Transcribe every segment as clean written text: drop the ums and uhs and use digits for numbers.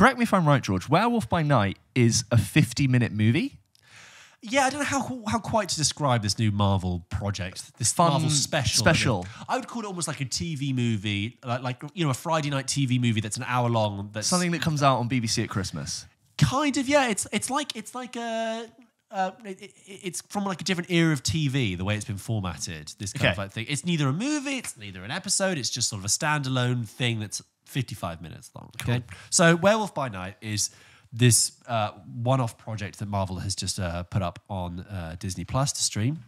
correct me if I'm right, George, Werewolf by Night is a 50-minute movie? Yeah, I don't know how quite to describe this new Marvel project, this Marvel special. I would call it almost like a TV movie, like a Friday night TV movie that's an hour long. That's something that comes out on BBC at Christmas. Kind of, yeah. It's from like a different era of TV, the way it's been formatted. This kind of like thing. It's neither a movie, it's neither an episode. It's just sort of a standalone thing that's 55 minutes long. Okay, cool. So Werewolf by Night is this one-off project that Marvel has just put up on Disney Plus to stream.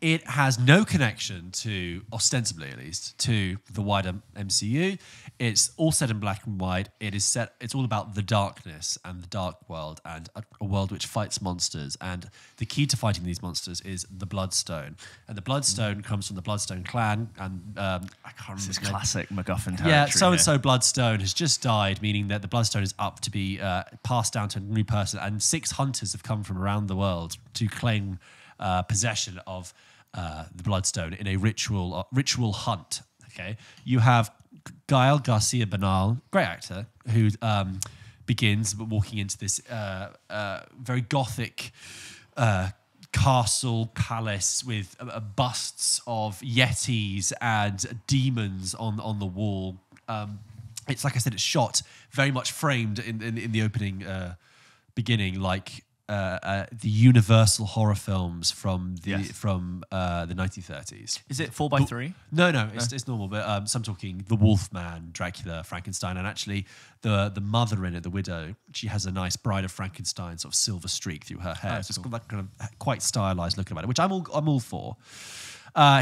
It has no connection to, ostensibly at least, to the wider MCU. It's all set in black and white. It's all about the darkness and the dark world and a world which fights monsters. And the key to fighting these monsters is the Bloodstone. And the Bloodstone comes from the Bloodstone clan. And I can't remember. This is classic MacGuffin territory. Yeah, so-and-so Bloodstone has just died, meaning that the Bloodstone is up to be passed down to a new person. And 6 hunters have come from around the world to claim possession of the Bloodstone in a ritual hunt. Okay, you have Gael Garcia Bernal, great actor, who begins walking into this very gothic castle palace with busts of yetis and demons on the wall. It's like I said, it's shot very much framed in the opening beginning, like the Universal horror films from the 1930s. Is it 4x3? No, it's normal. But so I'm talking the Wolfman, Dracula, Frankenstein, and actually the mother in it, the widow. She has a nice Bride of Frankenstein sort of silver streak through her hair. So it's got that kind of quite stylized look about it, which I'm all for.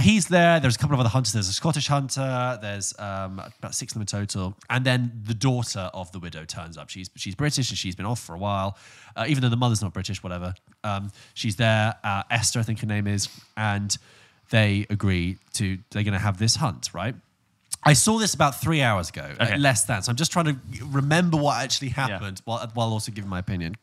He's there. There's a couple of other hunters. There's a Scottish hunter. There's about 6 of them in total. And then the daughter of the widow turns up. She's British and she's been off for a while, even though the mother's not British, whatever. She's there. Esther, I think her name is. And they agree they're going to have this hunt, right? I saw this about 3 hours ago, less than. So I'm just trying to remember what actually happened while also giving my opinion.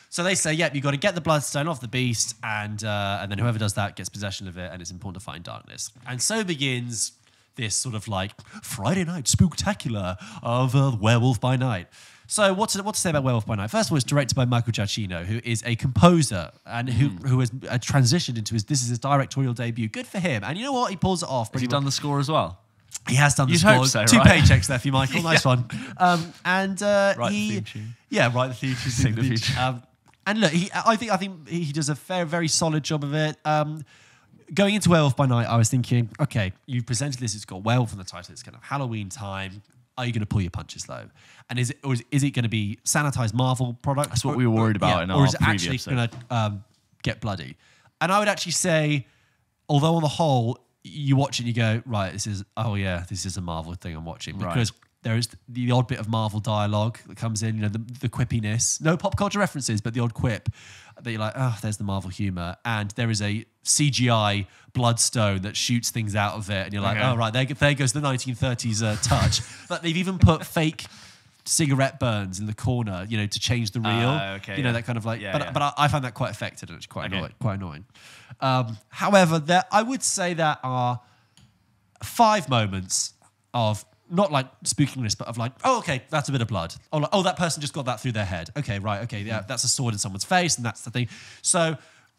So they say, yep, you've got to get the Bloodstone off the beast, and then whoever does that gets possession of it, and it's important to fight in darkness. And so begins this sort of like Friday night spooktacular of Werewolf by Night. So what to say about Werewolf by Night? First of all, it's directed by Michael Giacchino, who is a composer and who has transitioned into this is his directorial debut. Good for him. And you know what? He pulls it off. Has he done the score as well? He has done the score. Hope so, 2 paychecks there for you, Michael. Nice one. Write the theme tune. Yeah, write the theme tune. Sing the theme. And look, I think he does a very solid job of it. Going into Werewolf by Night, I was thinking, okay, you've presented this, it's got werewolf in the title, it's kind of Halloween time. Are you going to pull your punches though? And is it going to be sanitized Marvel product? That's what we were worried about in our previous episode. Or is it actually going to get bloody? And I would actually say, although on the whole, you watch it and you go, right, this is a Marvel thing I'm watching. Because there is the odd bit of Marvel dialogue that comes in, the quippiness. No pop culture references, but the odd quip that you're like, oh, there's the Marvel humor. And there is a CGI Bloodstone that shoots things out of it. And you're like, oh, right, there goes the 1930s touch. But they've even put fake cigarette burns in the corner, to change the reel. That kind of like, but I find that quite effective and it's quite annoying. However, I would say there are 5 moments of not like spookiness, but of like, oh, okay, that's a bit of blood. Oh, like, that person just got that through their head. Okay, right, okay, yeah, that's a sword in someone's face, and that's the thing. So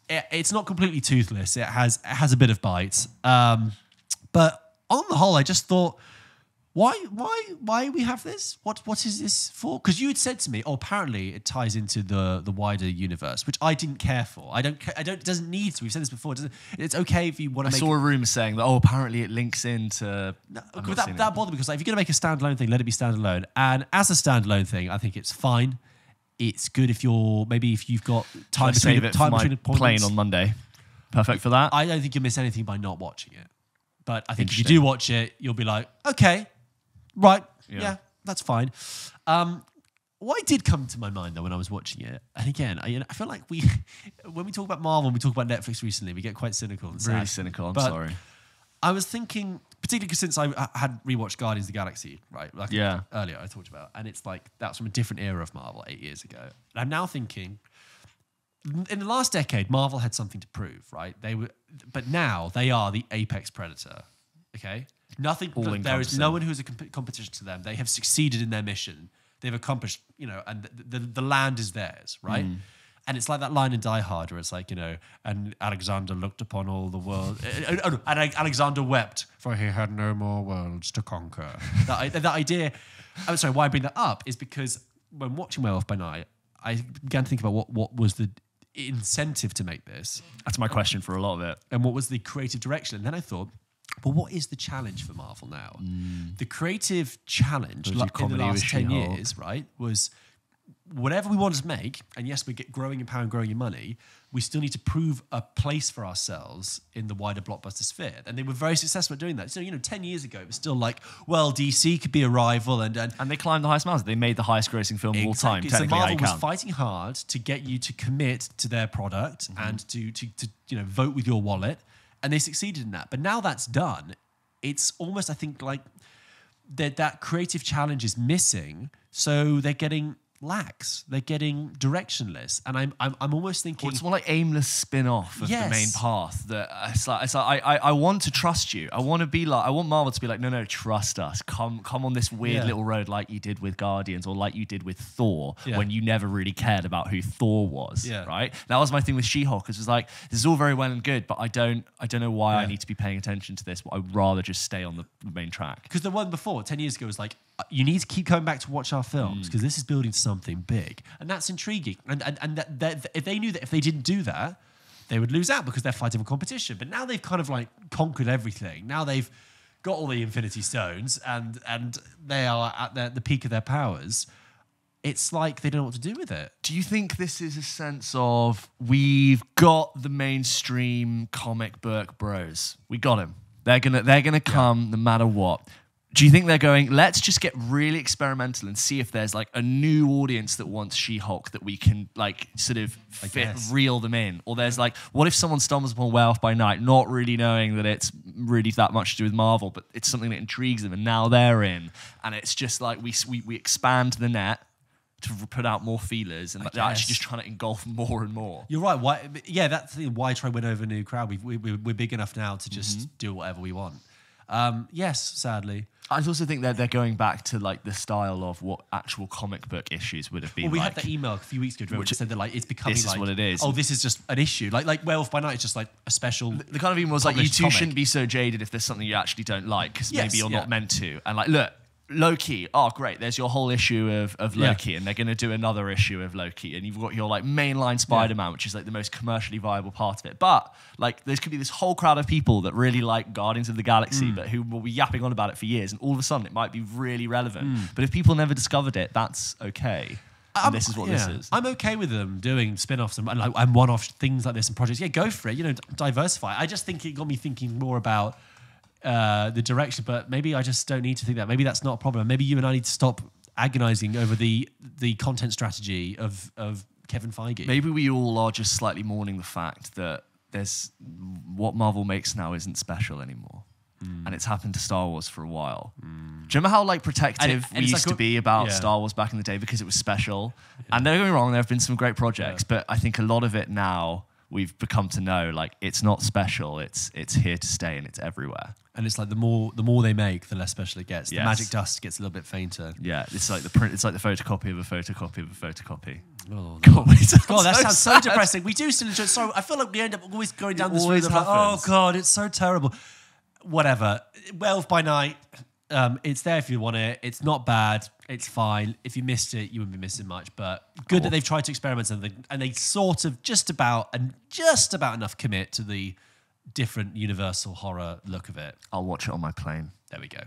it's not completely toothless. It has a bit of bite. But on the whole, I just thought, why we have this? What is this for? Because you had said to me, apparently it ties into the wider universe, which I didn't care for. It doesn't need to. We've said this before. It's okay if you want to make. I saw a rumor saying that apparently it links into. That bothered me because if you're going to make a standalone thing, let it be standalone. And as a standalone thing, I think it's fine. It's good if you've got time between appointments. Playing on Monday. Perfect for that. I don't think you'll miss anything by not watching it. But I think if you do watch it, you'll be like, okay. Right, yeah, that's fine. What did come to my mind, though, when I was watching it, and again, I feel like when we talk about Marvel and we talk about Netflix recently, we get quite cynical and sad. Really cynical, I'm sorry. I was thinking, particularly since I had rewatched Guardians of the Galaxy, right? Like earlier I talked about, and it's like, that's from a different era of Marvel 8 years ago. And I'm now thinking, in the last decade, Marvel had something to prove, right? But now they are the apex predator, okay? There is no one who is a competition to them. They have succeeded in their mission. they've accomplished, and the land is theirs, right? And it's like that line in Die Hard where it's like, and Alexander looked upon all the world. And Alexander wept, for he had no more worlds to conquer. that idea, I'm sorry, why I bring that up is because when watching Werewolf by Night, I began to think about what was the incentive to make this. That's my question for a lot of it. And what was the creative direction? And then I thought, well, what is the challenge for Marvel now? The creative challenge in the last 10 years, right, was whatever we wanted to make, and yes, we get growing in power and growing in money, we still need to prove a place for ourselves in the wider blockbuster sphere. And they were very successful at doing that. So, 10 years ago, it was still like, well, DC could be a rival. And they climbed the highest mountains. They made the highest grossing film of all time. So Marvel was fighting hard to get you to commit to their product and to vote with your wallet. And they succeeded in that. But now that's done, it's almost, I think, like that creative challenge is missing. So they're getting lax. They're getting directionless, and I'm almost thinking it's more like aimless spin-off of the main path. That it's like I want to trust you. I want Marvel to be like, no, trust us. Come on this weird little road like you did with Guardians or like you did with Thor when you never really cared about who Thor was. Right? That was my thing with She-Hulk. It was like, this is all very well and good, but I don't know why I need to be paying attention to this. I'd rather just stay on the main track. Because the one before 10 years ago was like, you need to keep coming back to watch our films because this is building something big, and that's intriguing. And that if they knew that if they didn't do that, they would lose out because they're fighting for competition. But now they've kind of like conquered everything. Now they've got all the Infinity Stones, and they are at the peak of their powers. It's like they don't know what to do with it. Do you think this is a sense of we've got the mainstream comic book bros? We got them. They're gonna come no matter what. Do you think they're going, let's just get really experimental and see if there's like a new audience that wants She-Hulk that we can like sort of reel them in? Or there's like, what if someone stumbles upon Werewolf by Night, not really knowing that it's really that much to do with Marvel, but it's something that intrigues them and now they're in. And it's just like we expand the net to put out more feelers and they're actually just trying to engulf more and more. You're right. Why? Yeah, that's the thing. Why try to win over a new crowd? We're big enough now to just do whatever we want. Yes, sadly. I also think that they're going back to like the style of what actual comic book issues would have been. Well, we had that email a few weeks ago which said that like it's becoming this is what it is. Oh, this is just an issue. Like Werewolf by Night is just like a special. The kind of email was like, you two shouldn't be so jaded if there's something you actually don't like because maybe you're not meant to. And like, look, Loki, oh great, there's your whole issue of Loki and they're going to do another issue of Loki and you've got your like mainline Spider-Man which is like the most commercially viable part of it, but like there could be this whole crowd of people that really like Guardians of the Galaxy but who will be yapping on about it for years and all of a sudden it might be really relevant, but if people never discovered it, that's okay. And this is what this is. I'm okay with them doing spin-offs and one-off things like this and projects. Yeah, go for it, diversify. I just think it got me thinking more about the direction, but maybe I just don't need to think that. Maybe that's not a problem. Maybe you and I need to stop agonizing over the content strategy of Kevin Feige. Maybe we all are just slightly mourning the fact that what Marvel makes now isn't special anymore. And it's happened to Star Wars for a while. Do you remember how like protective we used to be about Star Wars back in the day because it was special? And don't get me wrong, there have been some great projects, but I think a lot of it now we've become to know like it's not special, it's here to stay and it's everywhere. And it's like the more they make, the less special it gets. The magic dust gets a little bit fainter. Yeah, it's like the print. It's like the photocopy of a photocopy of a photocopy. Oh, God, that sounds so depressing. We do still enjoy. So I feel like we end up always going down this road of like, oh God, it's so terrible. Whatever. Werewolf by Night. It's there if you want it. It's not bad. It's fine. If you missed it, you wouldn't be missing much. But good that they've tried to experiment something, and they sort of just about enough commit to the different universal horror look of it. I'll watch it on my plane. There we go.